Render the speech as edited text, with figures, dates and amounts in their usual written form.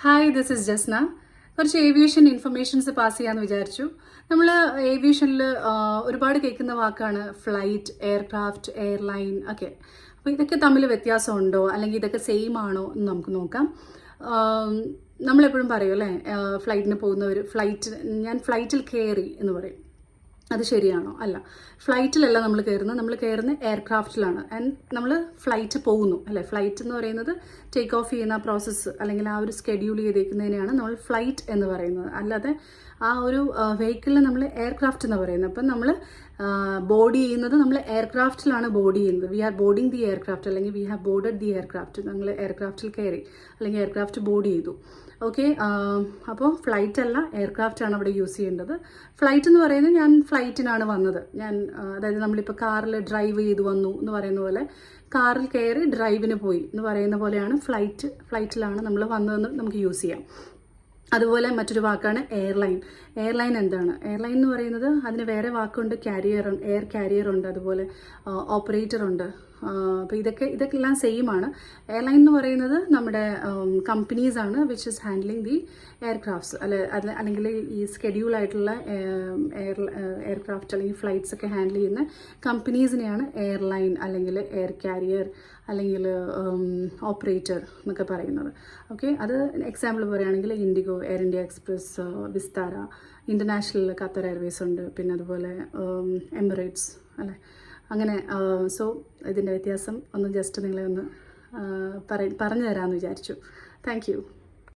Hi, this is Jasna. കുറച്ച് aviation informations pass ചെയ്യാമെന്ന് വിചാരിച്ചു. നമ്മൾ ഏവിയേഷനിൽ ഒരുപാട് കേൾക്കുന്ന വാക്കാണ് ഫ്ലൈറ്റ്, എയർക്രാഫ്റ്റ്, എയർലൈൻ ഒക്കെ. അപ്പോൾ ഇതൊക്കെ തമ്മിൽ വ്യത്യാസമുണ്ടോ അല്ലെങ്കിൽ ഇതൊക്കെ സെയിം ആണോ എന്ന് നമുക്ക് നോക്കാം. നമ്മളെപ്പോഴും പറയും അല്ലേ, ഫ്ലൈറ്റിന് പോകുന്നവർ ഞാൻ ഫ്ലൈറ്റിൽ കയറി എന്ന് പറയും. അത് ശരിയാണോ? അല്ല. ഫ്ലൈറ്റിലല്ല നമ്മൾ കയറുന്നത് എയർക്രാഫ്റ്റിലാണ്. ആൻഡ് നമ്മൾ ഫ്ലൈറ്റ് പോകുന്നു അല്ലേ. ഫ്ലൈറ്റ് എന്ന് പറയുന്നത് ടേക്ക് ഓഫ് ചെയ്യുന്ന പ്രോസസ്സ് അല്ലെങ്കിൽ ആ ഒരു സ്കെഡ്യൂൾ ചെയ്തേക്കുന്നതിനെയാണ് നമ്മൾ ഫ്ലൈറ്റ് എന്ന് പറയുന്നത്. അല്ലാതെ ആ ഒരു വെഹിക്കിളിന് നമ്മൾ എയർക്രാഫ്റ്റ് എന്ന് പറയുന്നത്. അപ്പം നമ്മൾ ബോഡി ചെയ്യുന്നത് നമ്മൾ എയർക്രാഫ്റ്റിലാണ് ബോഡി ചെയ്യുന്നത്. We are boarding the aircraft അല്ലെങ്കിൽ we have boarded the aircraft. നമ്മൾ എയർക്രാഫ്റ്റിൽ കയറി അല്ലെങ്കിൽ എയർക്രാഫ്റ്റ് ബോർഡ് ചെയ്തു. ഓക്കെ, അപ്പോൾ ഫ്ലൈറ്റ് അല്ല, എയർക്രാഫ്റ്റ് ആണ് അവിടെ യൂസ് ചെയ്യേണ്ടത്. ഫ്ലൈറ്റ് എന്ന് പറയുന്നത് ഞാൻ ഫ്ലൈറ്റിനാണ് വന്നത്. അതായത് നമ്മളിപ്പോൾ കാറിൽ ഡ്രൈവ് ചെയ്ത് വന്നു എന്ന് പറയുന്ന പോലെ കാറിൽ കയറി ഡ്രൈവിന് പോയി എന്ന് പറയുന്ന പോലെയാണ് ഫ്ലൈറ്റിലാണ് നമ്മൾ വന്നതെന്ന് നമുക്ക് യൂസ് ചെയ്യാം. അതുപോലെ മറ്റൊരു വാക്കാണ് എയർലൈൻ. എയർലൈൻ എന്താണ്? എയർലൈൻ എന്ന് പറയുന്നത് അതിന് വേറെ വാക്കുണ്ട്, എയർ കാരിയർ ഉണ്ട്, അതുപോലെ ഓപ്പറേറ്റർ ഉണ്ട്. അപ്പോൾ ഇതൊക്കെ എല്ലാം സെയിം ആണ്. എയർലൈൻ എന്ന് പറയുന്നത് നമ്മുടെ കമ്പനീസാണ് which is handling the aircrafts അല്ലെങ്കിൽ ഈ സ്കെഡ്യൂൾ ആയിട്ടുള്ള എയർക്രാഫ്റ്റ് അല്ലെങ്കിൽ ഫ്ലൈറ്റ്സ് ഒക്കെ ഹാൻഡിൽ ചെയ്യുന്ന കമ്പനീസിനെയാണ് എയർലൈൻ അല്ലെങ്കിൽ എയർ കാരിയർ അല്ലെങ്കിൽ ഓപ്പറേറ്റർ എന്നൊക്കെ പറയുന്നത്. ഓക്കെ, അത് എക്സാമ്പിൾ പറയുകയാണെങ്കിൽ IndiGo, air India express, Vistara, international Qatar Airways ഉണ്ട്, പിന്നെ അതുപോലെ എമിറേറ്റ്സ് അല്ലേ. അങ്ങനെ സോ ഇതിൻ്റെ വ്യത്യാസം ഒന്ന് ജസ്റ്റ് നിങ്ങളെ ഒന്ന് പറഞ്ഞു തരാമെന്ന് വിചാരിച്ചു. Thank you.